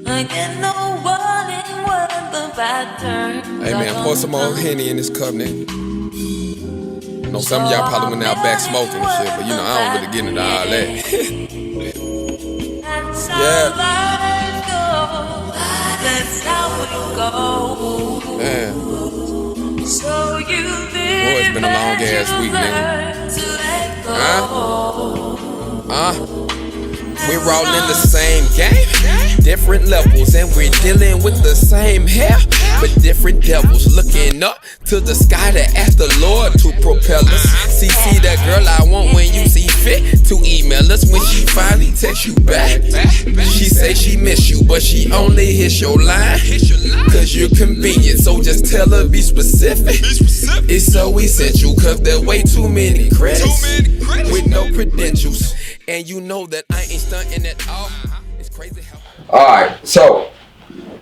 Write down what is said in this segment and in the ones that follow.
Hey man, pour some more Henny in this cup, nigga. I know some of y'all probably went out back smoking and shit, but you know, I don't really get into all that. Yeah. Man. Boy, it's been a long ass week, nigga. We're all in the same game, different levels, and we're dealing with the same hair, but different devils looking up to the sky to ask the Lord to propel us. See that girl I want when you see fit to email us when she finally texts you back. She say she miss you, but she only hits your line cause you're convenient, so just tell her be specific. It's so essential cause there way too many credits with no credentials. And you know that I ain't stunting at all. It's crazy how. Alright, so,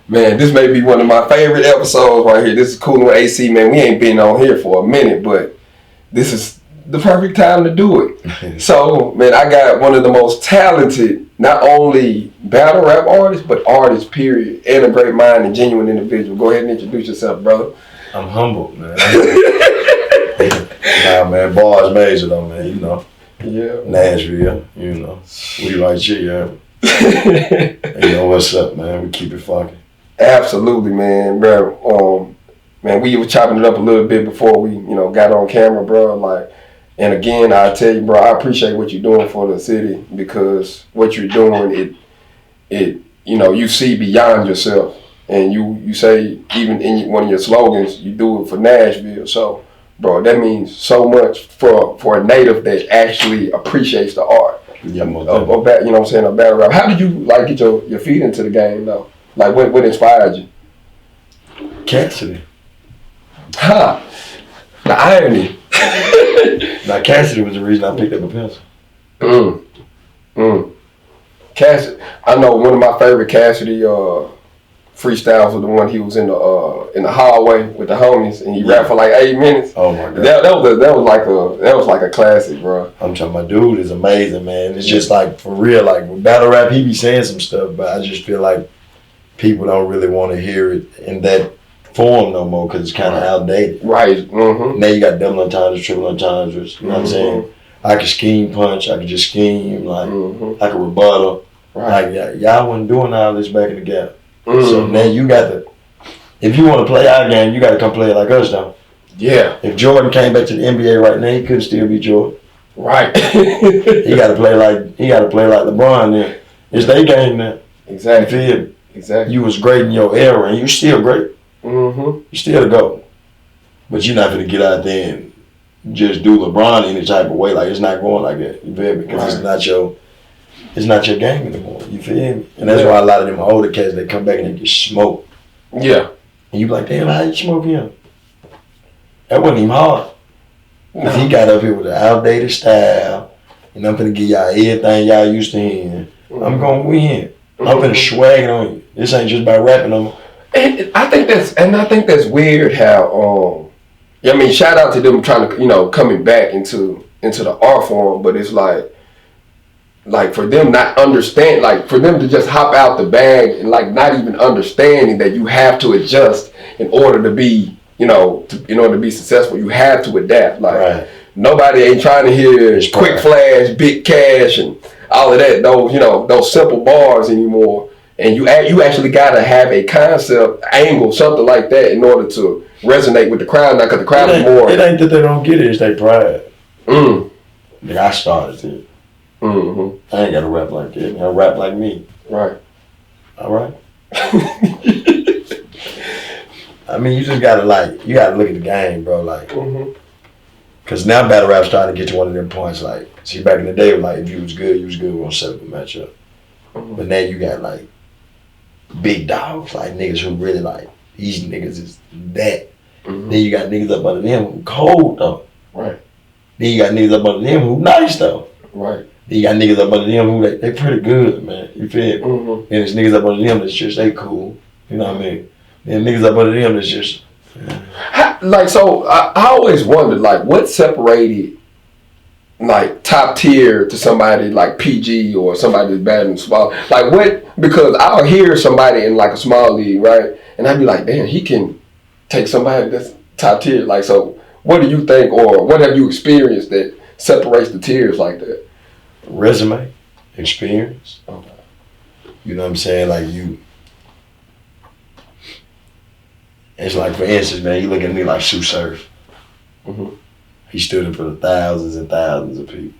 man, this may be one of my favorite episodes right here. This is Coolin with AC, man. We ain't been on here for a minute, but this is the perfect time to do it. So, man, I got one of the most talented, not only battle rap artists, but artists, period, and a great mind and genuine individual. Go ahead and introduce yourself, brother. I'm humbled, man. Nah, man, Barz major though, man, you know. Yeah. Nashville, you know. We right here, yeah. You know what's up, man. We keep it fucking. Absolutely, man, bro. Man, we were chopping it up a little bit before we, you know, got on camera, bro. Like, and again, I tell you, bro, I appreciate what you're doing for the city because what you're doing, it, you know, you see beyond yourself, and you say even in one of your slogans, you do it for Nashville. So, bro, that means so much for a native that actually appreciates the art. Yeah, you know what I'm saying, a battle rap. How did you like get your feet into the game though? Like what inspired you? Cassidy. Huh. The irony. Now Cassidy was the reason I picked up a pencil. Cassidy. I know one of my favorite Cassidy freestyles was the one he was in the hallway with the homies and he rapped for like 8 minutes. Oh my god. That was like a classic, bro. I'm talking about dude is amazing, man. It's just like for real, like with battle rap he be saying some stuff, but I just feel like people don't really want to hear it in that form no more because it's kind of outdated. Right. Now you got double entendres, triple entendres, you know what I'm saying? I could scheme punch, I could just scheme, like I could rebuttal. Right. Like y'all wasn't doing all this back in the gap. So now you got to, if you want to play our game, you got to come play it like us though. Yeah. If Jordan came back to the NBA right now, he couldn't still be Jordan. Right. he got to play like LeBron then. It's their game now. Exactly. You feel me? Exactly. You was great in your era and you still great. You still go. But you're not going to get out there and just do LeBron any type of way. Like it's not going like that. You feel me? Because it's not your game anymore. You feel me? And that's why a lot of them older cats, they come back and they get smoked. Yeah. And you be like, damn, how you smoke him? That wasn't even hard. Because he got up here with an outdated style. And I'm finna give y'all everything y'all used to hearing. I'm gonna win. I'm finna swag it on you. This ain't just about rapping on me. And I think that's weird how I mean, shout out to them trying to, you know, coming back into the art form, but it's like for them not understand, like for them to just hop out the bag and like not even understanding that you have to adjust in order to be, you know, in order to be successful, you have to adapt. Like nobody ain't trying to hear quick flash, big cash, and all of that. Those, you know, those simple bars anymore. And you actually gotta have a concept, angle, something like that in order to resonate with the crowd now, because the crowd is more. It ain't that they don't get it, it's their pride. Like I started it. I ain't gotta rap like that. I gotta rap like me. Right. All right. I mean, you just gotta you gotta look at the game, bro. Like, cause now battle rap starting to get to one of them points. Like, see, back in the day, it was like if you was good, we're gonna set up a matchup. But now you got like big dogs, like niggas who really like these niggas is that. Then you got niggas up under them who cold though. Right. Then you got niggas up under them who nice though. Right. Then you got niggas up under them who they pretty good, man. You feel me? And there's niggas up under them that's just they cool. You know what I mean? Then niggas up under them that's just like, so I always wondered like what separated like top tier to somebody like PG or somebody that's bad and small? Like what? Because I'll hear somebody in like a small league, right? And I'd be like, damn, he can take somebody that's top tier. Like, so what do you think, or what have you experienced that separates the tiers like that? Resume, experience. Okay. You know what I'm saying? Like you. It's like, for instance, man, you look at me like Sue Surf. Mm-hmm. He stood in front of thousands and thousands of people.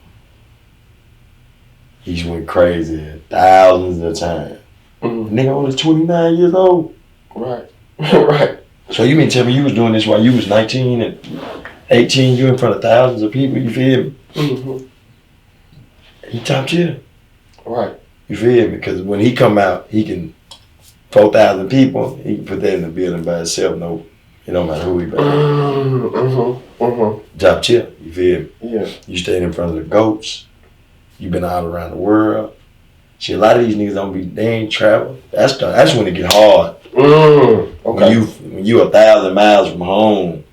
He just went crazy thousands of times. Mm-hmm. Nigga only 29 years old. Right. Right. So you mean tell me you was doing this while you was 19 and 18, you in front of thousands of people, you feel me? Mm-hmm. He top tier. Right. You feel me? Because when he come out, he can, 4,000 people, he can put that in the building by himself. No, it don't matter who he by. Mm-hmm. Mm-hmm. Top tier, you feel me? Yeah. You stayed in front of the GOATs. You been all around the world. See, a lot of these niggas they ain't travel. That's when it get hard. Okay. When you 1,000 miles from home,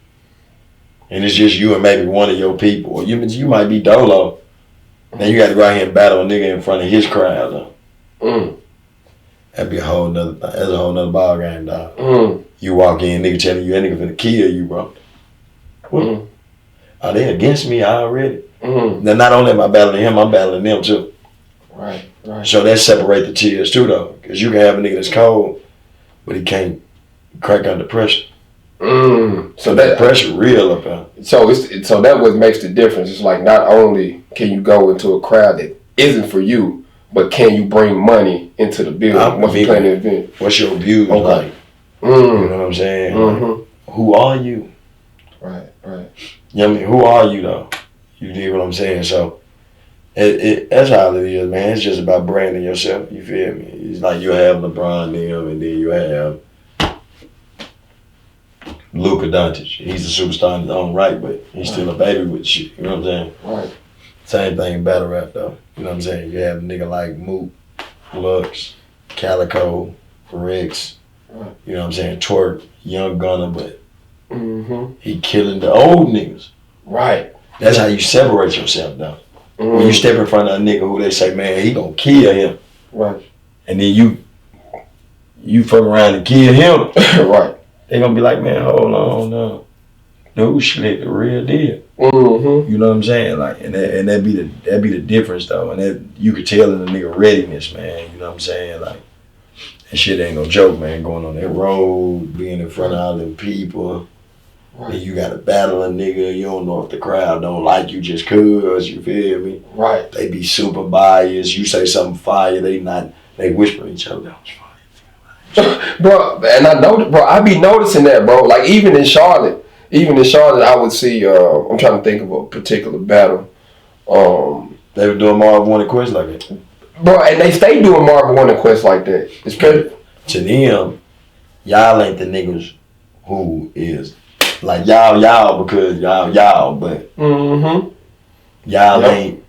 and it's just you and maybe one of your people, or you might be Dolo. Then you got to go out here and battle a nigga in front of his crowd, though. That'd be a whole nother thing. That's a whole nother ball game, dog. You walk in, nigga telling you that nigga finna kill you, bro. What? Are they against me already? Now, not only am I battling him, I'm battling them too. Right. So that separate the tiers too, though, because you can have a nigga that's cold, but he can't crack under pressure. So that pressure real up there. So that what makes the difference. It's like not only can you go into a crowd that isn't for you, but can you bring money into the building once you play the event? What's your views like? You know what I'm saying? Like, who are you? Right. You know what I mean? Who are you though? You dig what I'm saying? So that's how it is, man. It's just about branding yourself. You feel me? It's like you have LeBron them, and then you have Luka Doncic. He's a superstar in his own right, but he's still a baby with shit. You know what I'm saying? Right. Same thing in battle rap though. You know what I'm saying? You have a nigga like Mook, Lux, Calico, Rex. Right. You know what I'm saying? Twerk, Young Gunner, but he killing the old niggas. Right. That's how you separate yourself though. When you step in front of a nigga who they say, man, he gonna kill him. Right. And then you fuck around and kill him. Right. They gonna be like, man, hold on, no. Dude, shit, the real deal. You know what I'm saying? Like, and that be the difference though. And that you could tell in the nigga readiness, man. You know what I'm saying? Like, that shit ain't no joke, man. Going on that road, being in front of all them people. Right. And you gotta battle a nigga. You don't know if the crowd don't like you just cause, you feel me? Right. They be super biased. You say something fire, they whisper each other. Bro, and I know, bro, I be noticing that, bro. Like even in Charlotte, I would see. I'm trying to think of a particular battle. They were doing Marvel 1 Quest like that, bro, and they stay doing Marvel 1 Quest like that. It's pretty. To them, y'all ain't the niggas who is like y'all because y'all, but y'all ain't.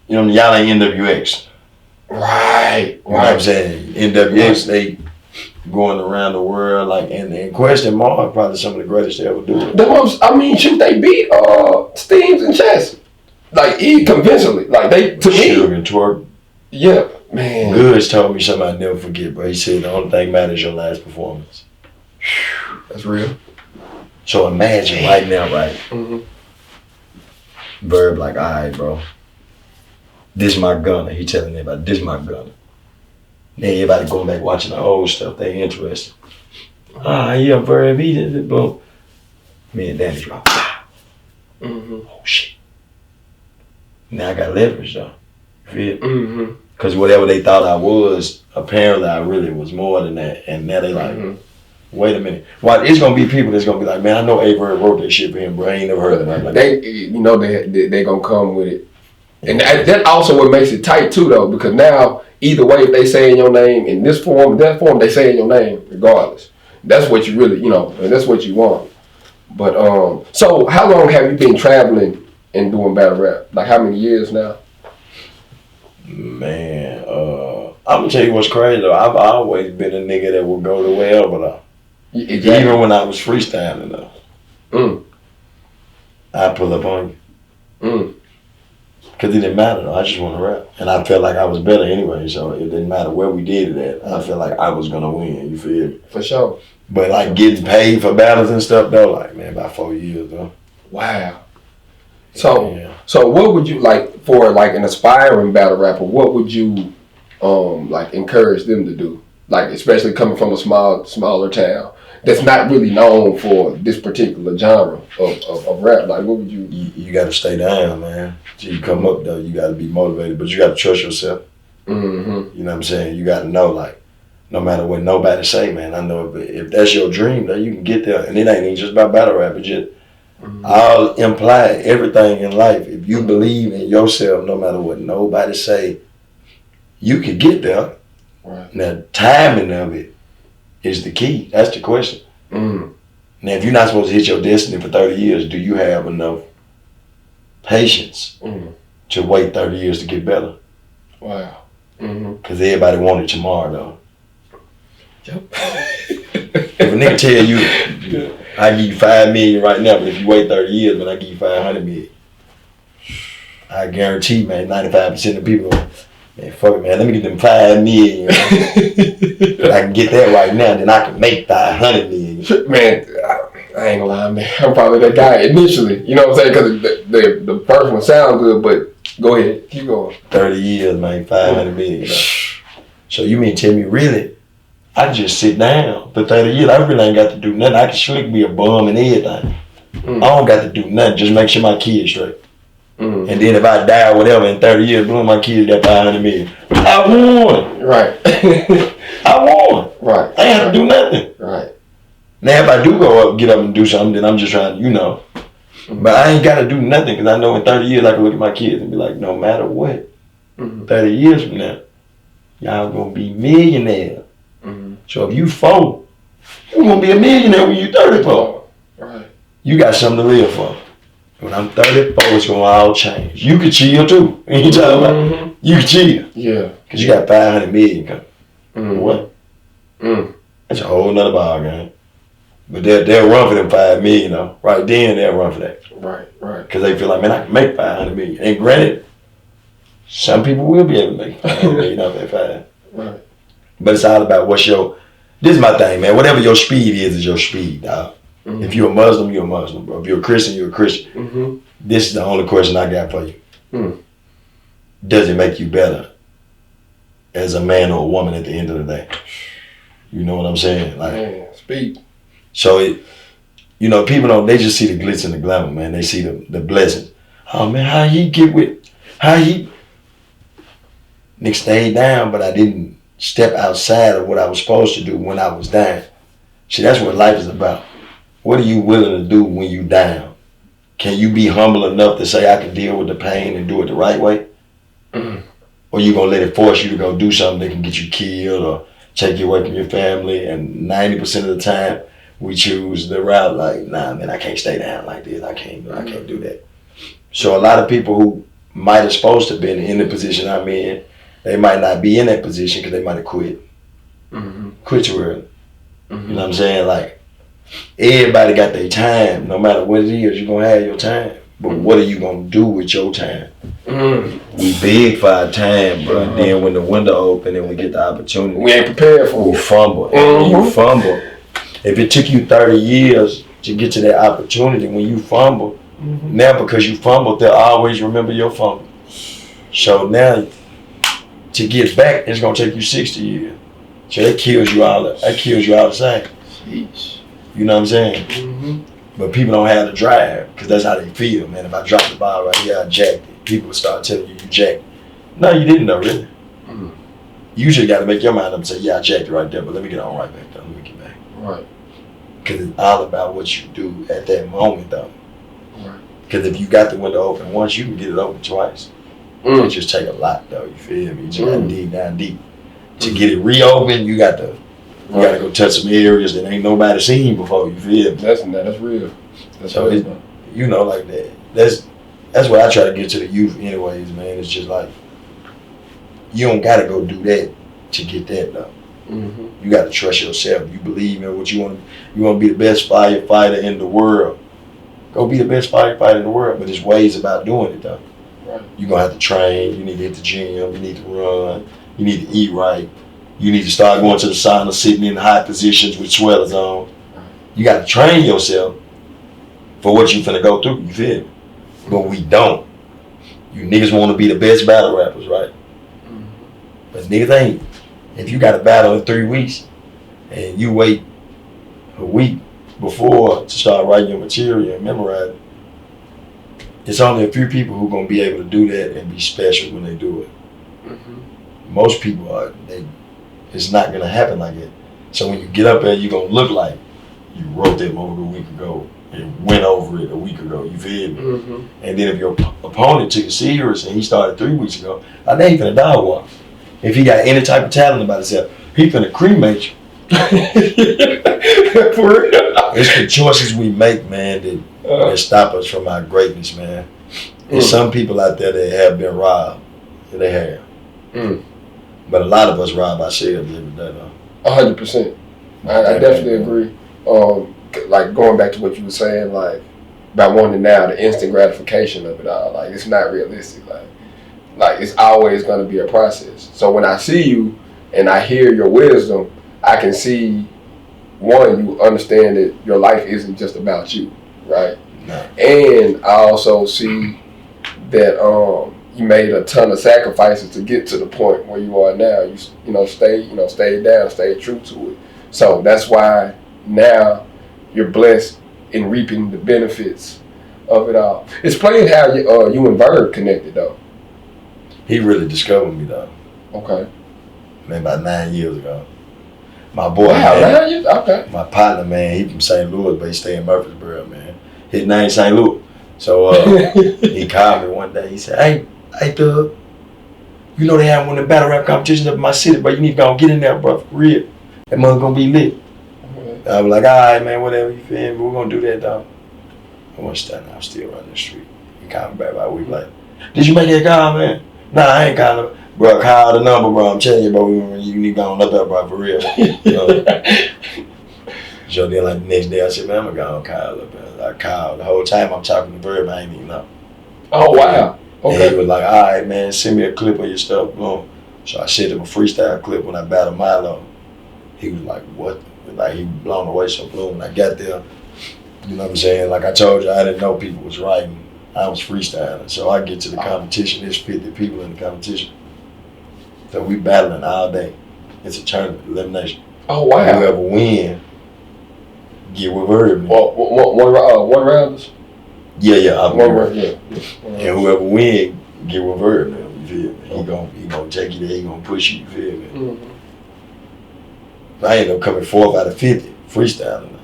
You know, y'all ain't NWX. Right. You know what I'm saying? NWX, they going around the world like, and Quest and Mark probably some of the greatest they ever do. Shoot, they beat Steams and Chess, like convincingly, like they to me. Sugar and Twerk. Yeah, man. Goods told me something I never forget, bro. He said the only thing matters is your last performance. That's real. So imagine right now, right? Verb like, all right, bro. This my gunner. He telling everybody, this my gunner. Then everybody going back watching the old stuff. They interested. Yeah, Verb, he did it, boom. Me and Danny drop. Oh, shit. Now I got leverage, though. You feel? Because whatever they thought I was, apparently I really was more than that. And now they like, wait a minute. Well, it's going to be people that's going to be like, man, I know A-Verb wrote that shit for him, bro. I ain't never heard of that. Like, they going to come with it. And that also what makes it tight too, though, because now either way, if they saying your name in this form, that form, they saying your name regardless. That's what you really, and that's what you want. But so how long have you been traveling and doing battle rap? Like how many years now? Man, I'm gonna tell you what's crazy though. I've always been a nigga that would go to wherever though. Exactly. Even when I was freestyling though. I pull up on you. Because it didn't matter though. I just want to rap. And I felt like I was better anyway. So it didn't matter where we did it at. I felt like I was going to win. You feel me? For sure. But like getting paid for battles and stuff though, like man, about 4 years though. Wow. So Yeah. so what would you like for like an aspiring battle rapper? What would you like encourage them to do? Like especially coming from a smaller town that's not really known for this particular genre of rap. Like what would you? You got to stay down, man. Till you come up though, you got to be motivated, but you got to trust yourself. Mm-hmm. You know what I'm saying? You got to know like, no matter what nobody say, man. I know if that's your dream, though, you can get there, and it ain't even just about battle rap. It's just I'll imply everything in life. If you believe in yourself, no matter what nobody say, you can get there. Right. Now, timing of it is the key. That's the question. Mm. Now, if you're not supposed to hit your destiny for 30 years, do you have enough patience to wait 30 years to get better? Wow. Because everybody wanted tomorrow, though. Yep. If a nigga tell you, I give you $5 million right now, but if you wait 30 years, man, I give you $500 million. I guarantee, man, 95% of people, man, fuck it, man, let me get them $5 million. If I can get that right now, then I can make $500 million. Man, I ain't gonna lie, man. I'm probably that guy initially. You know what I'm saying? Because the first one sound good, but go ahead, keep going. 30 years, man, $500 million. So you mean tell me, really, I just sit down for 30 years. I really ain't got to do nothing. I can slick be a bum and everything. I don't got to do nothing. Just make sure my kids straight. And then if I die or whatever in 30 years, boom, my kids got $500 million. I won. Right. I won. Right. I ain't have to do nothing. Right. Now if I do go up, get up and do something, then I'm just trying to, you know. But I ain't got to do nothing because I know in 30 years I can look at my kids and be like, no matter what, 30 years from now, y'all gonna be millionaires. So if you 4, you gonna be a millionaire when you 34. Right. You got something to live for. When I'm 34, it's gonna all change. You can chill too. You talking about? You can chill. Yeah. Cause you got $500 million coming. What? That's a whole nother ball game. But they'll run for them $5 million though. Right then they'll run for that. Right. Right. Cause they feel like, man, I can make $500 million. And granted, some people will be able to make $500 million off that $5. Right. But it's all about what's your. This is my thing, man. Whatever your speed is your speed, dog. If you're a Muslim, you're a Muslim, bro. If you're a Christian, you're a Christian. This is the only question I got for you. Does it make you better as a man or a woman at the end of the day? You know what I'm saying? Like, man, speed. So it, you know, people don't. They just see the glitz and the glamour, man. They see the blessings. Oh man, how he get with? How he? Nick stayed down, but I didn't step outside of what I was supposed to do when I was down. See, that's what life is about. What are you willing to do when you down? Can you be humble enough to say I can deal with the pain and do it the right way? Or you gonna let it force you to go do something that can get you killed or take you away from your family? And 90% of the time, we choose the route like, nah, man, I can't stay down like this. I can't do that. So a lot of people who might have supposed to have been in the position I'm in, they might not be in that position because they might have quit. Quit too early. You know what I'm saying? Like, everybody got their time. No matter what it is, you're going to have your time. But what are you going to do with your time? We big for our time, bro. And then when the window open and we get the opportunity, we ain't prepared for we it. fumble. And when you fumble, if it took you 30 years to get to that opportunity, when you fumble, now because you fumbled, they'll always remember your fumble. So now, to get back, it's going to take you 60 years. So that kills you all the same. Jeez. You know what I'm saying? But people don't have the drive because that's how they feel, man. If I drop the ball right here, I jacked it. People will start telling you jacked it. No, you didn't though, really. You just got to make your mind up and say, yeah, I jacked it right there, but let me get on right back though. Let me get back. Right. Because it's all about what you do at that moment though. Right. Because if you got the window open once, you can get it open twice. It just take a lot though, you feel me? You just got to dig down deep. To get it reopened, you got to go touch some areas that ain't nobody seen before, you feel me? That's real. That's so real. You know, like that. That's what I try to get to the youth anyways, man. It's just like, you don't got to go do that to get that though. You got to trust yourself. You believe in what you want. You want to be the best firefighter in the world. Go be the best firefighter in the world, but there's ways about doing it though. Right. You're gonna have to train. You need to hit the gym. You need to run. You need to eat right. You need to start going to the sauna, sitting in high positions with sweaters on. You got to train yourself for what you finna go through. You feel me? But we don't. You niggas want to be the best battle rappers, right? But niggas ain't. If you got a battle in 3 weeks and you wait a week before to start writing your material and memorize it, it's only a few people who gonna be able to do that and be special when they do it. Most people are. It's not gonna happen like that. So when you get up there, you're gonna look like you wrote that over a week ago and went over it a week ago. You feel me? And then if your opponent took it serious and he started 3 weeks ago, I think he finna dog walk. If he got any type of talent about himself, he finna cremate you. For real. It's the choices we make, man, that stop us from our greatness, man. There's some people out there that have been robbed. They have. But a lot of us rob ourselves every day, though. 100%. I definitely agree. Like going back to what you were saying, like about wanting now the instant gratification of it all. Like it's not realistic. Like it's always going to be a process. So when I see you and I hear your wisdom, I can see, one, you understand that your life isn't just about you, right? No. And I also see that you made a ton of sacrifices to get to the point where you are now. You stayed down, stayed true to it. So that's why now you're blessed in reaping the benefits of it all. Explain how you and Barz connected though. He really discovered me though. Okay. Man, about 9 years ago. My boy, wow, man, 9 years? Okay. my partner, man, he from St. Louis, but he stay in Murfreesboro, man. His name St. Louis. So he called me one day. He said, hey, Doug, you know they have one of the battle rap competitions up in my city, but you need to go get in there, bro, for real. That mother gonna be lit. I was like, all right, man, whatever, you feel me? We're gonna do that, dog. I wasn't standing out, still running the street. He called me back about a week later. Did you make that call, man? Nah, I ain't calling him. Bro, call the number, bro. I'm telling you, bro, you need to go on up there, bro, for real. You know? So then, like, the next day, I said, man, I'm gonna go on call up there. I called. The whole time I'm talking to Barz, I ain't even know. Oh, wow. Okay. And he was like, all right, man, send me a clip of your stuff, boom. So I sent him a freestyle clip when I battled Milo. He was like, what? Like, he blown away so boom. When I got there, you know what I'm saying? Like I told you, I didn't know people was writing. I was freestyling. So I get to the competition, there's 50 people in the competition. So we battling all day. It's a tournament, elimination. Oh, wow. Whoever win, get with Barz. One rounders? Yeah, I'm one round, yeah. And whoever win, get with Barz, man. You feel me? He gonna take you there, he gonna push you, you feel me? I ended up coming 4th out of 50, freestyling.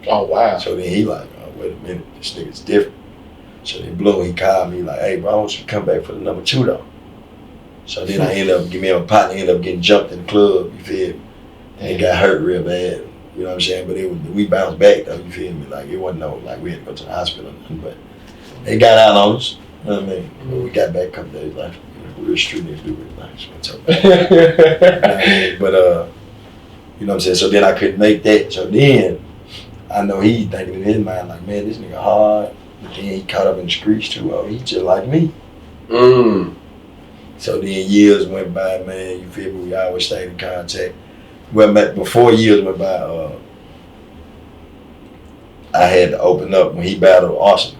Oh, wow. So then he like, oh, wait a minute, this nigga's different. So then Blue, he called me like, hey, bro, I want you to come back for the number 2 though. So then I ended up, me and my partner ended up getting jumped in the club, you feel me? And got hurt real bad, you know what I'm saying? But we bounced back though, you feel me? Like it wasn't no, like we had to go to the hospital or nothing, but they got out on us, you know what I mean? But we got back a couple days later. Real street niggas do real nice, what's up? You know what I mean? But, you know what I'm saying? So then I couldn't make that. So then I know he thinking in his mind like, man, this nigga hard. But then he caught up in the streets too. Oh, he just like me. So then years went by, man. You feel me? We always stayed in contact. Well, before years went by, I had to open up when he battled Austin.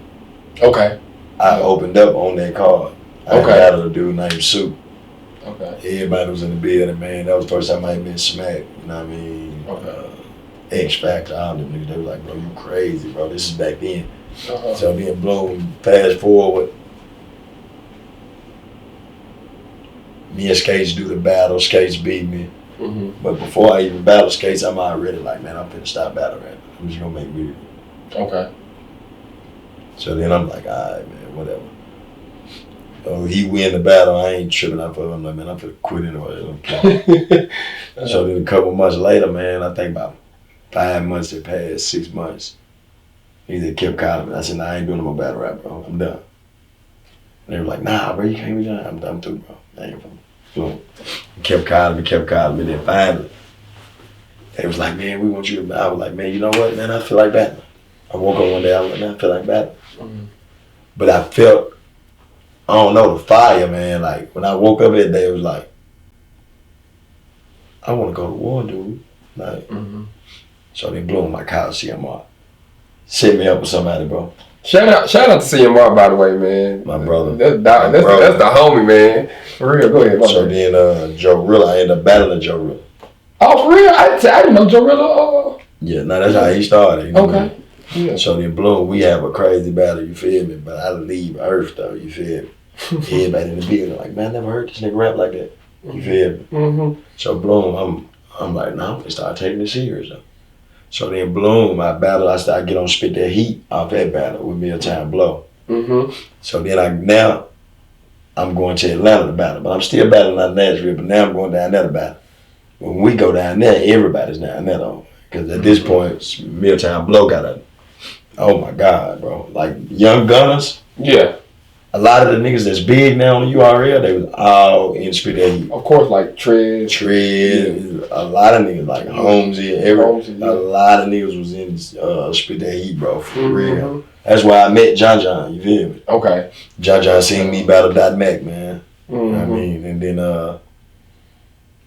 Okay. I opened up on that card. I battled a dude named Sue. Okay. Everybody was in the building, man. That was the first time I had been smacked. You know what I mean? X Factor, all them niggas. They was like, bro, you crazy, bro. This is back then. So then Bloom, fast forward. Me and Skates do the battle. Skates beat me. But before I even battle Skates, I'm already like, man, I'm finna stop battling right now. I'm just gonna make music. Okay. So then I'm like, all right, man, whatever. Oh, he win the battle, I ain't tripping out for him. I'm like, man, I'm finna quit anyway. So then a couple months later, man, I think about 5 months had passed, 6 months. He just kept calling me. I said, nah, I ain't doing no more battle rap, bro. I'm done. And they were like, nah, bro, you can't be done. I'm done too, bro. I ain't from. So he kept calling me. Then finally, they was like, man, we want you to. I was like, man, you know what, man, I feel like battling. I woke up one day, I was like, man, I feel like battling. But I felt I don't know, the fire, man. Like, when I woke up that day, it was like, I want to go to war, dude. Like, so they blew on my couch, CMR. Set me up with somebody, bro. Shout out to CMR, by the way, man. My brother. That's the homie, man. For real, go ahead. So then Joe Rilla, I ended up battling Joe Rilla. Oh, for real? I didn't know Joe Rilla. Yeah, that's how he started. You know? Okay. Yeah. So then Bloom, we have a crazy battle, you feel me? But I leave Earth though, you feel me? Everybody in the building like, man, I never heard this nigga rap like that. You feel me? Mm-hmm. So Bloom, I'm like, nah, I'm gonna start taking this serious though. So then Bloom, I started get on Spit That Heat off that battle with Milltown Blow. Mm-hmm. So then now I'm going to Atlanta to battle, but I'm still battling out in Nashville, but now I'm going down there to battle. When we go down there, everybody's down there though. Because at this point, Milltown Blow got oh my God, bro. Like young gunners. Yeah. A lot of the niggas that's big now on the URL, they was all in Spit That Heat. Of course, like Trez, a lot of niggas like Holmesy, a lot of niggas was in Spit That Heat, bro, for real. That's why I met John, you feel me? Okay. John seen me battle Mac, man. You know what I mean? And then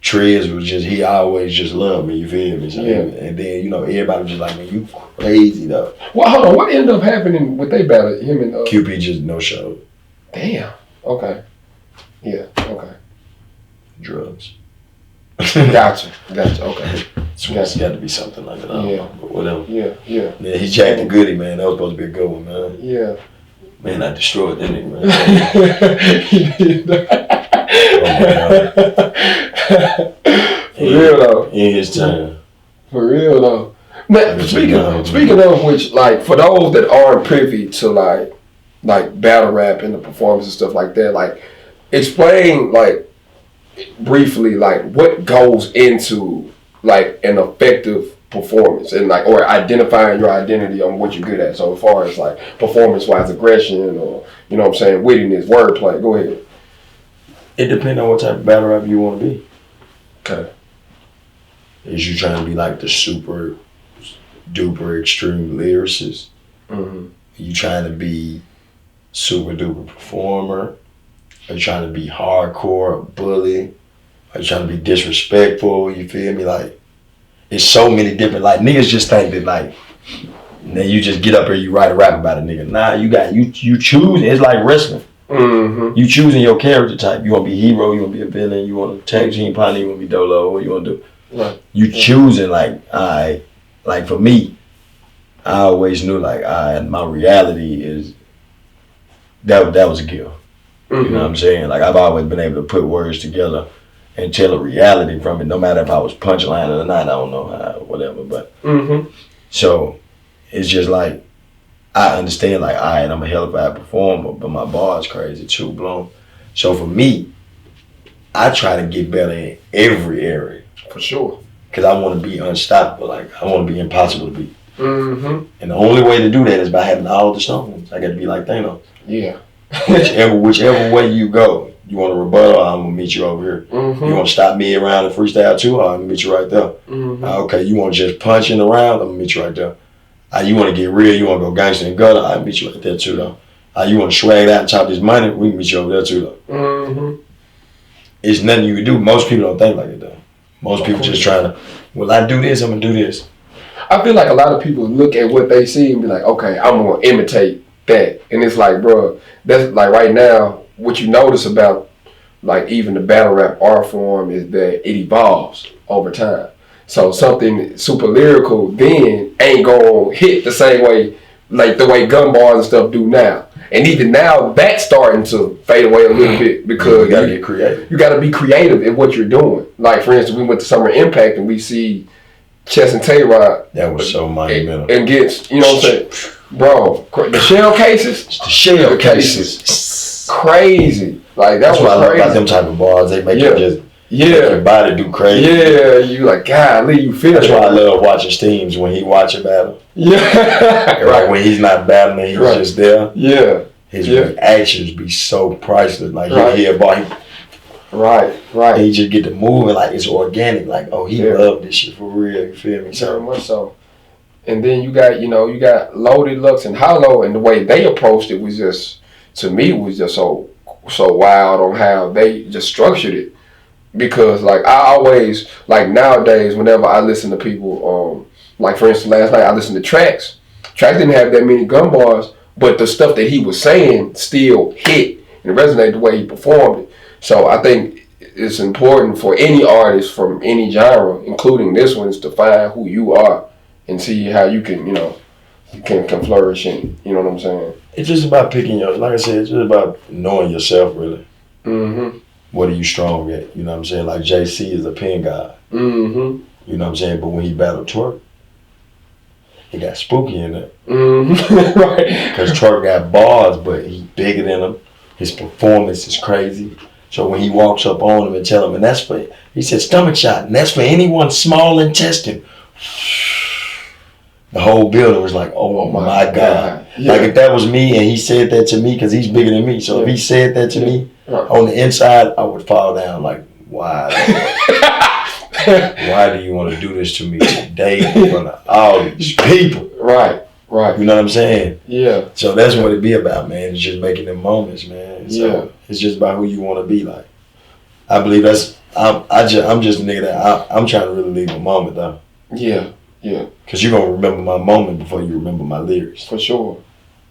Trez was he always just loved me, you feel me? So, and then, everybody was just like, man, you crazy though. Well, hold on, what ended up happening with they battle, him and QP just no show. Damn. Okay. Yeah. Okay. Drugs. Gotcha. Okay. It's got to be something like that. I don't know, but whatever. Yeah. Yeah, he jacked the goodie, man. That was supposed to be a good one, man. Yeah. Man, I destroyed that nigga, man. For real though. In his time. For real though. Man, speaking of which, like for those that aren't privy to like battle rap and the performance and stuff like that, like explain like briefly like what goes into like an effective performance and like or identifying your identity on what you're good at. So as far as like performance wise aggression or you know what I'm saying, wittiness, wordplay, go ahead. It depends on what type of battle rap you want to be. Okay. Is you trying to be like the super duper extreme lyricist? Mm-hmm. You trying to be super duper performer? Are you trying to be hardcore, bully? Are you trying to be disrespectful? You feel me? Like, it's so many different, like, niggas just think that, like, then you just get up here, you write a rap about a nigga. Nah, you choose, it's like wrestling. Mm-hmm. You choosing your character type. You want to be hero, you want to be a villain, you want to tag team partner, you want to be dolo, what you want to do. Right. You choosing, like, like for me, I always knew, like, my reality is, that was a gift. You know what I'm saying? Like, I've always been able to put words together and tell a reality from it, no matter if I was punchlining or not, I don't know how, whatever, but. So, it's just like, I understand, like, I'm a hell of a performer, but my bar is crazy too, blown. So for me, I try to get better in every area. For sure. Because I want to be unstoppable, like, I want to be impossible to beat. Mm-hmm. And the only way to do that is by having all the stones. I got to be like Thanos. Yeah. whichever way you go, you want to rebuttal, I'm gonna meet you over here. You want to stop me around and freestyle too, I'm gonna meet you right there. Okay, you want to just punch in the round, I'm gonna meet you right there. You want to get real, you want to go gangster and gutter, I'll meet you right there too though. You want to swag out and chop this money, we can meet you over there too though. It's nothing you can do. Most people don't think like it though. Most people just trying to, well, I do this, I'm gonna do this. I feel like a lot of people look at what they see and be like, okay, I'm gonna imitate that. And it's like, bro, that's like right now, what you notice about like even the battle rap art form is that it evolves over time. So something super lyrical then ain't gonna hit the same way, like the way gun bars and stuff do now. And even now, that's starting to fade away a little bit because you gotta get creative. You gotta be creative in what you're doing. Like for instance, we went to Summer Impact and we see Chess and Tay-Rod. That was so monumental. And gets, you know what I'm saying? Bro, the shell cases? It's the shell cases. Crazy. Like, that's what I love crazy. about them type of bars. They make you just make your body do crazy. Yeah, you like, golly, you feel That's why I love watching Steams when he watch a battle. Yeah. Right, when he's not battling, he's just there. Yeah. His reactions be so priceless. Like, right. he'll hear a bar, Right. he just get to moving like it's organic. Like, oh, he loved this shit for real. You feel me? Very much so. And then you got Loaded Lux and Hollow, and the way they approached it was just, to me, was just so so wild on how they just structured it. Because like I always like nowadays, whenever I listen to people, like for instance, last night I listened to Tracks. Tracks didn't have that many gun bars, but the stuff that he was saying still hit and resonated the way he performed it. So I think it's important for any artist from any genre, including this one, is to find who you are and see how you can, can flourish in it. You know what I'm saying? It's just about picking your, like I said, it's just about knowing yourself, really. Mm-hmm. What are you strong at? You know what I'm saying? Like JC is a pen guy. Mm-hmm. You know what I'm saying? But when he battled Twerk, he got spooky in it. Mm-hmm. Right. Because Twerk got bars, but he bigger than him. His performance is crazy. So when he walks up on him and tell him, and that's for, he said stomach shot, and that's for anyone small intestine. The whole building was like, oh my God. Yeah. Like if that was me and he said that to me, because he's bigger than me. So if he said that to me on the inside, I would fall down like, why? Why do you want to do this to me today in front of all these people? Right. You know what I'm saying? Yeah. So that's what it be about, man. It's just making them moments, man. So it's just about who you want to be like. I believe that's, I'm just a nigga that I'm trying to really leave a moment though. Yeah. Because you're going to remember my moment before you remember my lyrics. For sure.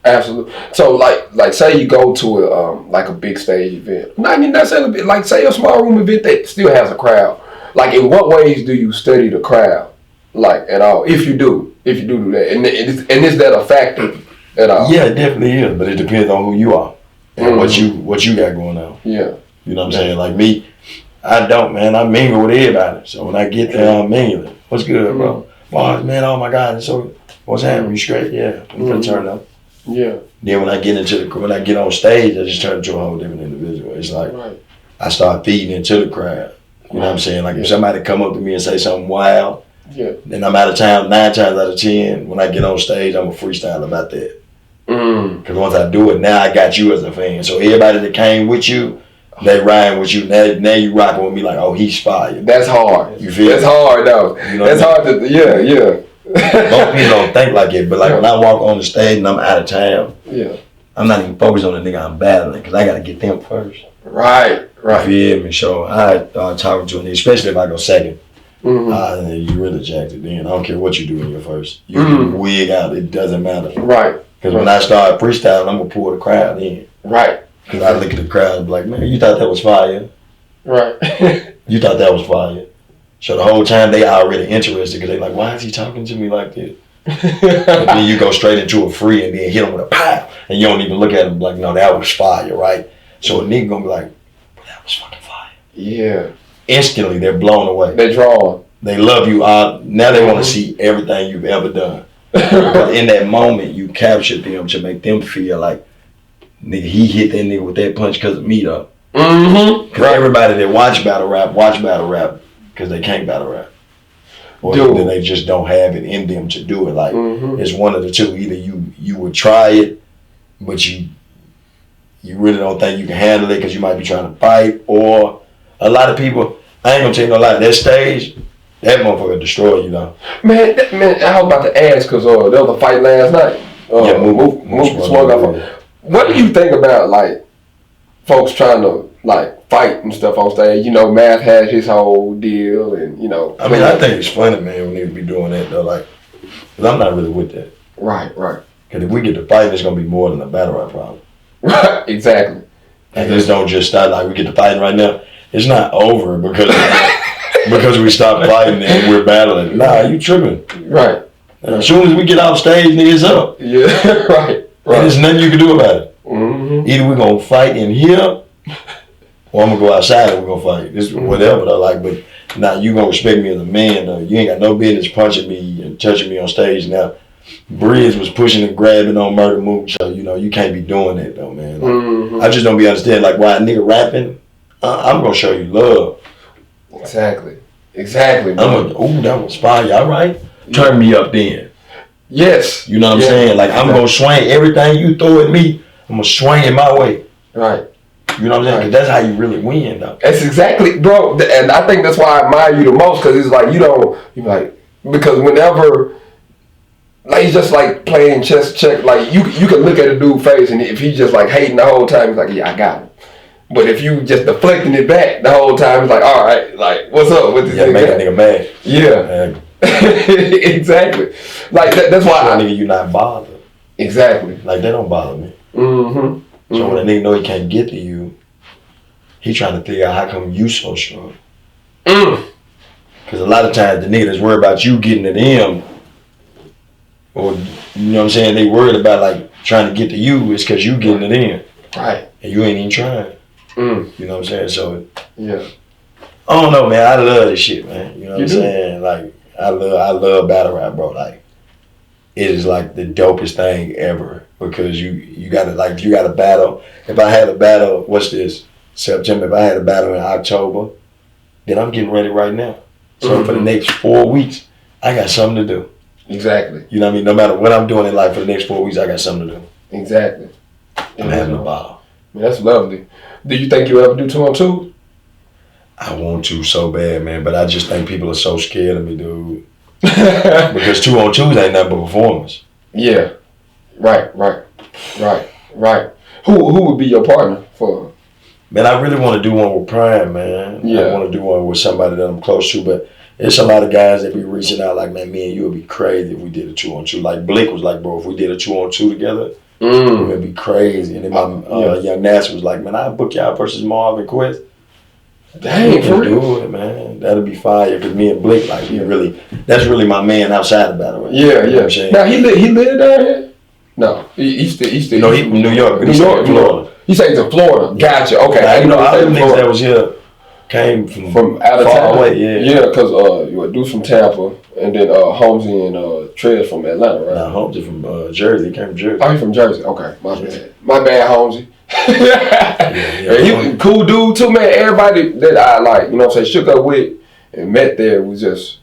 Absolutely. So like say you go to a big stage event. Not even necessarily like say a small room event that still has a crowd. Like in what ways do you study the crowd? Like at all? If you do that. And is that a factor at all? Yeah, it definitely is. But it depends on who you are. And what you got going on. Yeah. You know what I'm saying? Like me, I don't, man. I mingle with everybody. So when I get there, I'm mingling. What's good, bro? Barz, man, oh my God. So what's happening? You straight? Yeah. I'm gonna turn up. Yeah. Then when I get on stage, I just turn into a whole different individual. It's like I start feeding into the crowd. You know what I'm saying? Like if somebody come up to me and say something wild, then I'm out of town 9 times out of 10. When I get on stage, I'm a freestyle about that. Because once I do it, now I got you as a fan. So everybody that came with you, they riding with you. Now you rocking with me like, oh, he's fire. That's hard. You feel That's hard though. You know that's hard to, Most people don't think like it, but like when I walk on the stage and I'm out of town, I'm not even focused on the nigga I'm battling because I got to get them first. Right. You feel me? So I talking to him, especially if I go second. You really jacked it then. I don't care what you do in your first. You can wig out. It doesn't matter. Right. Because when I start freestyling, I'm going to pull the crowd in. Right. Because I look at the crowd and be like, man, you thought that was fire? Right. You thought that was fire? So the whole time they already interested because they like, why is he talking to me like this? And then you go straight into a free and then hit him with a pow. And you don't even look at him like, no, that was fire, right? So a nigga going to be like, that was fucking fire. Yeah. Instantly, they're blown away. They draw. They love you. Now they want to see everything you've ever done. But in that moment, you captured them to make them feel like, nigga, he hit that nigga with that punch because of me, though. Because everybody that watch battle rap because they can't battle rap. Or either they just don't have it in them to do it. Like, it's one of the two. Either you would try it, but you really don't think you can handle it because you might be trying to fight. Or a lot of people, I ain't gonna tell you no lie, that stage, that motherfucker destroy you, though. Man, I was about to ask because there was a fight last night. Move swung up. What do you think about like folks trying to like fight and stuff on stage? You know, Math has his whole deal, and you know. I mean, I think it's funny, man. We need to be doing that though, like, cause I'm not really with that. Right. Cause if we get to fighting, it's gonna be more than a battle rap problem. Right. Exactly. And this don't just start like we get to fighting right now. It's not over because we stopped fighting and we're battling. Nah, you tripping. Right. And as soon as we get off stage, nigga, it's up. Yeah. Right. And there's nothing you can do about it. Either we're gonna fight in here, or I'm gonna go outside and we're gonna fight. This whatever though, like, but now you gonna respect me as a man though. You ain't got no business punching me and touching me on stage. Now, Barz was pushing and grabbing on Murder Mook, so you know you can't be doing that though, man. Like, I just don't be understanding like why a nigga rapping. I'm gonna show you love. Exactly. I'm gonna, that was fire. All right, turn me up then. Yes. You know what I'm saying? Like, I'm going to swing everything you throw at me, I'm going to swing it my way. Right. You know what I'm saying? Because that's how you really win, though. That's exactly, bro. And I think that's why I admire you the most, because it's like, because whenever, like, it's just like playing chess check. Like, you can look at a dude's face, and if he's just like hating the whole time, he's like, yeah, I got him. But if you just deflecting it back the whole time, it's like, all right, like, what's up with this nigga? Make a nigga mad. Yeah. Exactly. Like, that's why nigga, you not bothered. Exactly. Like, that don't bother me. Mm-hmm. So when a nigga know he can't get to you, he trying to figure out how come you so strong. Because a lot of times the nigga that's worried about you getting to them, or, you know what I'm saying, they worried about, like, trying to get to you is because you getting to them. Right. And you ain't even trying. You know what I'm saying? So, yeah. I don't know, man. I love this shit, man. You know what I'm saying? Like, I love battle rap, bro. Like, it is like the dopest thing ever because you gotta, like, if you got a battle. If I had a battle, what's this? September. If I had a battle in October, then I'm getting ready right now. So for the next 4 weeks, I got something to do. Exactly. You know what I mean? No matter what I'm doing in life for the next 4 weeks, I got something to do. Exactly. I'm having a ball. Man, that's lovely. Do you think you'll ever do 2-on-2? I want to so bad, man, but I just think people are so scared of me, dude. Because 2-on-2s ain't nothing but performance. Yeah. Right. Who would be your partner for? Man, I really want to do one with Prime, man. Yeah. I want to do one with somebody that I'm close to, but there's a lot of guys that be reaching out like, man, me and you would be crazy if we did a 2-on-2. Like Blick was like, bro, if we did a 2-on-2 together, it would be crazy. And then my young Nasser was like, man, I'll book y'all versus Marv and Quest. Dang, for real? Do it, man. That'll be fire. Because me and Blick, like, that's really my man outside of battle. Right? Yeah, you know yeah. What I'm saying? Now, he lived down here? No. He still. No, he from New York. But New York, Florida. He stays in Florida. Gotcha. Okay. Now, you know, all them niggas that was here came from out of far town. away, yeah. Yeah, because you were dudes from Tampa, and then Holmesy and Trez from Atlanta, right? Nah, Holmesy from Jersey. He came from Jersey. Oh, he from Jersey. Okay, my bad. My bad, Holmesy. Yeah, he was a cool dude too, man. Everybody that I like, you know what I'm saying, shook up with and met there was just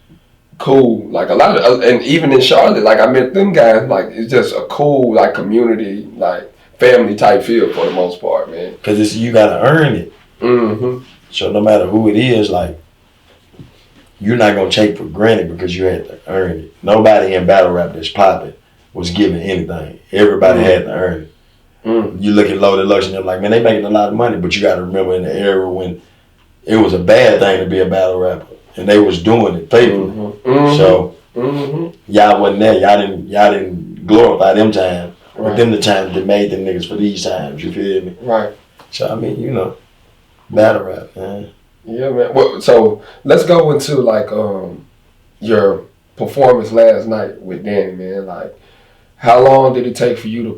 cool. Like a lot of, and even in Charlotte, like I met them guys. Like it's just a cool, like community, like family type feel for the most part, man. Because you gotta earn it. So no matter who it is, like you're not gonna take for granted because you had to earn it. Nobody in battle rap that's popping was given anything. Everybody had to earn it. You look at Loaded Lux and they're like, man, they making a lot of money, but you gotta remember in the era when it was a bad thing to be a battle rapper, and they was doing it faithfully. So y'all wasn't there. Y'all didn't glorify them times, but them the times that made them niggas for these times. You feel me? Right. So I mean, you know, battle rap, man. Yeah, man. Well, so let's go into like your performance last night with Danny, man. Like, how long did it take for you to,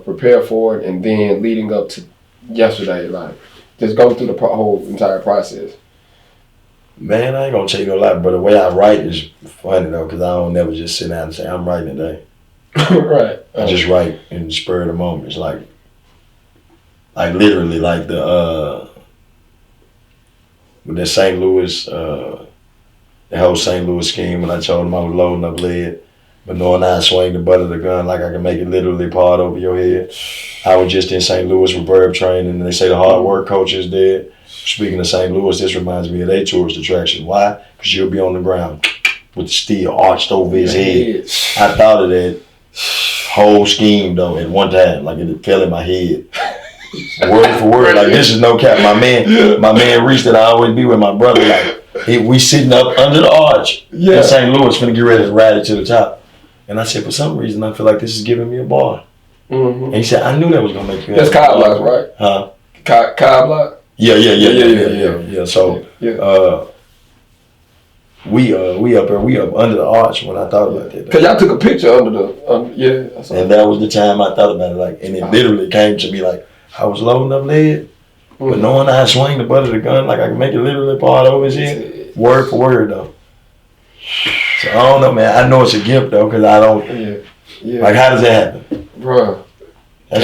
prepare for it, and then leading up to yesterday, like, just go through the whole entire process? Man, I ain't gonna tell you no lie, but the way I write is funny though, because I don't never just sit down and say I'm writing today. Right. I just write in the spur of the moment. It's like literally, like with that St. Louis, the whole St. Louis scheme. When I told them I was loading up lead, but knowing I swing the butt of the gun like I can make it literally part over your head. I was just in St. Louis with verb training, and they say the hard work coach is dead. Speaking of St. Louis, this reminds me of their tourist attraction. Why? Because you'll be on the ground with the steel arched over his head. I thought of that whole scheme though at one time, like it fell in my head. Word for word, like this is no cap. My man Reese that I always be with my brother, like we sitting up under the arch in St. Louis, finna get ready to ride it to the top. And I said, for some reason, I feel like this is giving me a bar. And he said, I knew that was gonna make you. That's Cobb Blocks, right? Huh? Cobb Block? Yeah. So we up under the arch when I thought about that. Cause y'all took a picture under the I saw and that was the time I thought about it, like, and it literally came to me like I was loading up lead, but knowing I swing the butt of the gun like I can make it literally part over his head, word for word though. So I don't know, man. I know it's a gift though, cause I don't. Like, how does that happen, bro? That's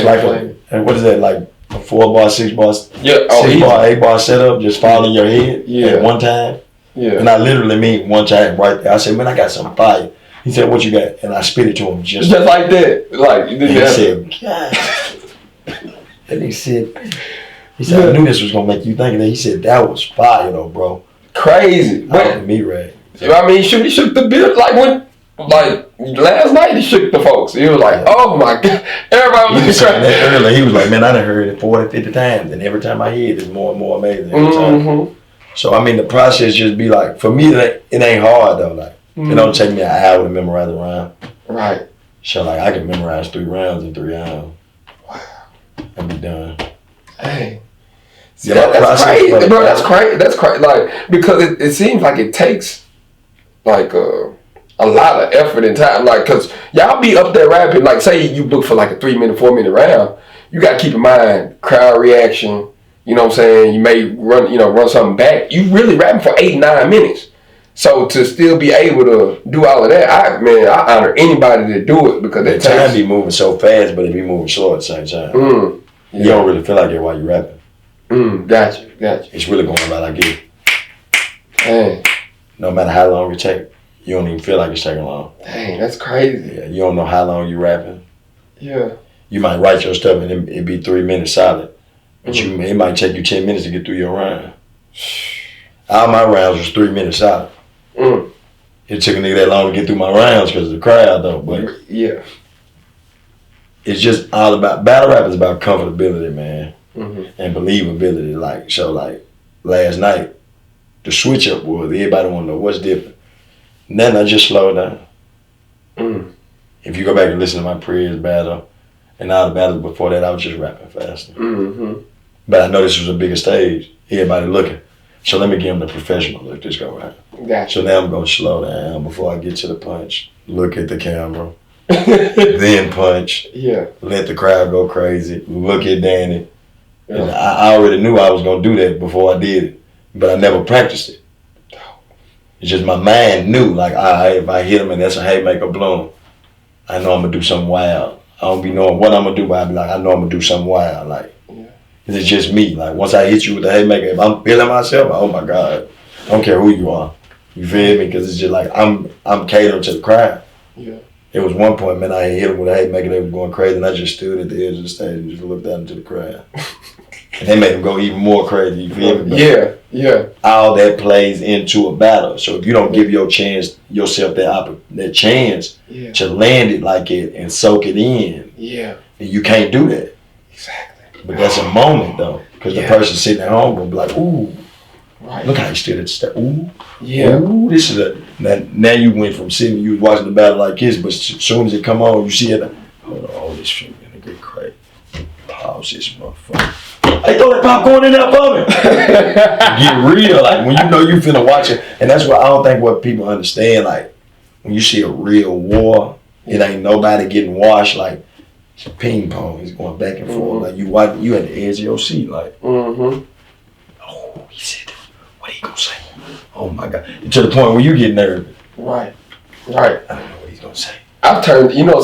and what is that, like a 4-bar, 6-bar, 6-bar, 8-bar setup, just fall in your head at one time. And I literally mean one time right there. I said, man, I got some fire. He said, what you got? And I spit it to him just like that. Like you did and that. He said, God. And he said, I knew this was gonna make you think of that. He said, that was fire though, bro. Crazy. But me, right? I mean, shoot the bill like when like last night he shook the folks. He was like, "Oh my god!" Everybody He was saying crying. that earlier. He was like, "Man, I done heard it 40, 50 times, and every time I hear it, it's more and more amazing every time." So I mean, the process just be like, for me, it ain't hard though. Like it don't take me an hour to memorize a round. Right. So like I can memorize 3 rounds in 3 hours. Wow. And be done. Hey. See, Yeah, that's crazy, bro. That's crazy. That's crazy. Like, because it seems like it takes like a lot of effort and time. Like, cause y'all be up there rapping. Like, say you book for like a 3-minute, 4-minute round. You gotta keep in mind crowd reaction. You know what I'm saying? You may run something back. You really rapping for 8-9 minutes. So to still be able to do all of that, I honor anybody that do it because the time be moving so fast, but it be moving slow at the same time. You don't really feel like it while you rapping. Gotcha. It's really going by like it. Dang. No matter how long it take, you don't even feel like it's taking long. Dang, that's crazy. Yeah, you don't know how long you rapping. Yeah. You might write your stuff and it be 3 minutes solid, but it might take you 10 minutes to get through your round. All my rounds was 3 minutes solid. It took a nigga that long to get through my rounds because of the crowd though, but yeah. It's just all about, battle rap is about comfortability, man, and believability. Like, so like last night, the switch up was everybody want to know what's different. And then I just slowed down. If you go back and listen to my previous battle and all the battles before that, I was just rapping faster. But I know this was a bigger stage. Everybody looking. So let me give them the professional look this go around. Gotcha. So now I'm going to slow down before I get to the punch. Look at the camera. Then punch. Yeah. Let the crowd go crazy. Look at Danny. Yeah. And I already knew I was going to do that before I did it. But I never practiced it. It's just my mind knew, like, if I hit him and that's a haymaker bloom, I know I'm going to do something wild. I don't be knowing what I'm going to do, but I be like, I know I'm going to do something wild. Like, it's just me. Like, once I hit you with the haymaker, if I'm feeling myself, oh my God, I don't care who you are. You feel me? Because it's just like, I'm catering to the crowd. Yeah. It was one point, man, I hit him with a haymaker, they were going crazy, and I just stood at the edge of the stage and just looked out into the crowd. And they made him go even more crazy, you feel me? But yeah. All that plays into a battle. So if you don't give yourself that chance to land it like it and soak it in, you can't do that. Exactly. But that's a moment though, because the person sitting at home will be like, ooh, look how he stood at the step. Ooh, ooh, this is now you went from sitting, you was watching the battle like this, but as soon as it come on, you see it, hold on, this shit gonna get crazy. Pause this motherfucker. Hey, throw that popcorn in there for me. Get real, like when you know you finna watch it, and that's what I don't think what people understand. Like when you see a real war, it ain't nobody getting washed. Like it's a ping pong, it's going back and forth. Like you at the edge of your seat, like. Oh, he said, what he gonna say? Oh my God, to the point where you get nervous. Right. I don't know what he's gonna say. It's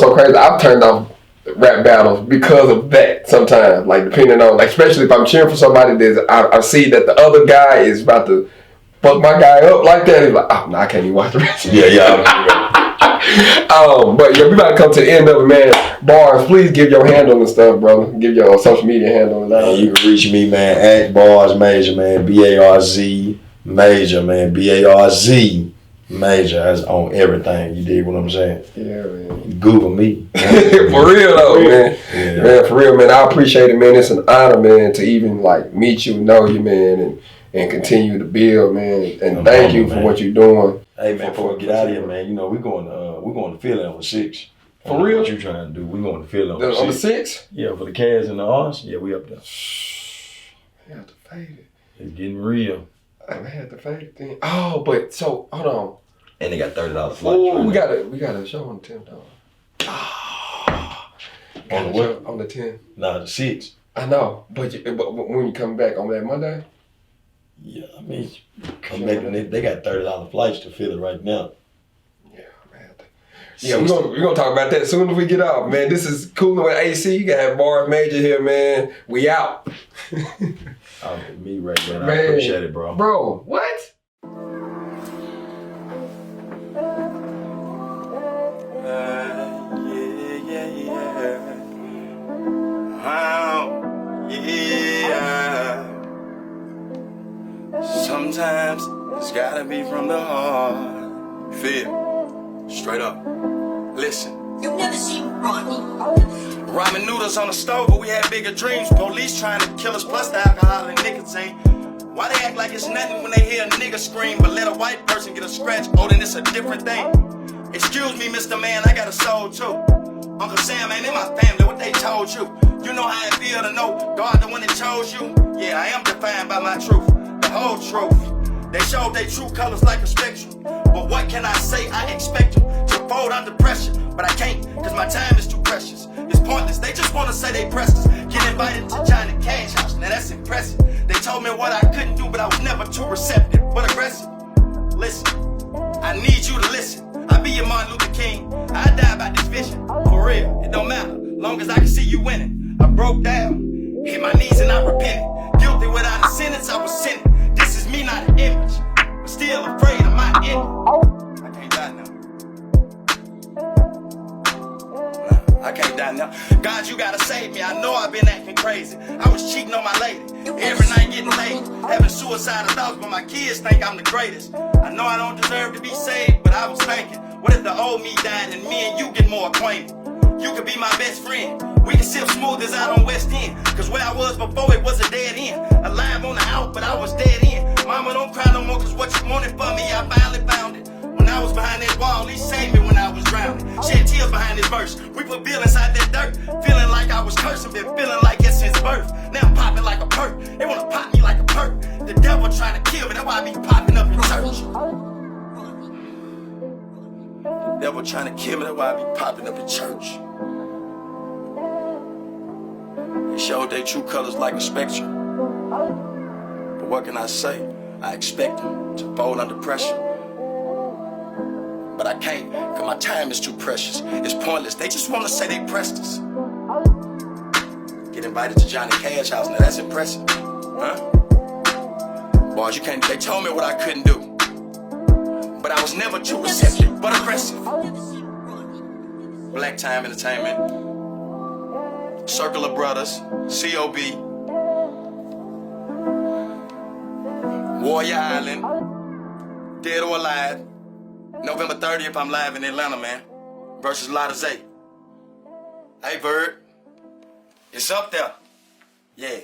so crazy. I've turned off rap battles because of that sometimes, like depending on, like especially if I'm cheering for somebody I see that the other guy is about to fuck my guy up like that, he's like, oh no, I can't even watch the rest of it. But we about to come to the end of it, man. Barz, please give your handle and stuff, brother. Give your social media handle and all. You can reach me, man, at Barz Major, man, BARZ Major, man, BARZ Major. That's on everything. You dig what I'm saying? Yeah, man. Google me. For real though, man. Yeah. Man, for real, man. I appreciate it, man. It's an honor, man, to even like meet you, know you, man, and continue to build, man. And thank you for what you're doing. Hey man, before we get out of here, man, we're going to Philly on the 6th. For real? What you trying to do? We're going to Philly on the 6th. On the 6th? Yeah, for the Cavs and the Arts. Yeah, we up there. I had to fade it. It's getting real. I had to fade it then. Oh, but so hold on. And they got $30 flights. Oh, we got a show on the 10th, dog. On the what? On the 10th. Nah, the 6th. I know, but when you come back on that Monday. Yeah, I mean, come back and they got $30 flights to Philly right now. Yeah, man. Yeah, we're gonna talk about that as soon as we get off, man. This is Coolin with AC. You got Barz Major here, man. We out. Me right there. Man, I appreciate it, bro. Bro, what? Sometimes it's gotta be from the heart. Feel. Straight up. Listen. You've never seen Ronnie. Ramen noodles on the stove, but we had bigger dreams. Police trying to kill us, plus the alcohol and nicotine. Why they act like it's nothing when they hear a nigga scream, but let a white person get a scratch? Oh, then it's a different thing. Excuse me, Mr. Man, I got a soul too. Uncle Sam ain't in my family, what they told you? You know how it feel to know God the one that chose you? Yeah, I am defined by my truth, the whole truth. They showed their true colors like a spectrum. But what can I say? I expect them to fold under pressure. But I can't, cause my time is too precious. It's pointless, they just wanna say they pressed us. Get invited to Johnny Cash house, now that's impressive. They told me what I couldn't do, but I was never too receptive. But aggressive. Listen, I need you to listen. I be your Martin Luther King. I die by this vision. For real, it don't matter. Long as I can see you winning. I broke down, hit my knees and I repented. Guilty without a sentence, I was sinning. This is me, not an image. But still afraid of my ending. I can't die now. Nah, I can't die now. God, you gotta save me. I know I've been acting crazy. I was cheating on my lady. Every night getting laid. Having suicidal thoughts, but my kids think I'm the greatest. I know I don't deserve to be saved, but I was thinking, what if the old me died and me and you get more acquainted? You could be my best friend. We can sip smooth as out on West End. Cause where I was before, it was a dead end. Alive on the out, but I was dead in. Mama, don't cry no more, cause what you wanted for me, I finally found it. When I was behind that wall, he saved me when I was drowning. Shed tears behind this verse. We put Bill inside that dirt. Feeling like I was cursing, been feeling like it since birth. Now I'm popping like a perk. They wanna pop me like a perk. The devil trying to kill me, that's why I be popping up in church. The devil trying to kill me, that's why I be popping up in church. They showed their true colors like a spectrum. But what can I say? I expect them to fold under pressure. But I can't, cause my time is too precious. It's pointless, they just wanna say they pressed us. Get invited to Johnny Cash house, now that's impressive. Huh? Boys, you can't, they told me what I couldn't do. But I was never too receptive, but aggressive. Black Time Entertainment. Circle of Brothers, COB, Warrior Island, Dead or Alive, November 30th, I'm live in Atlanta, man, versus Lotta Zay. Hey, Bird, it's up there. Yeah.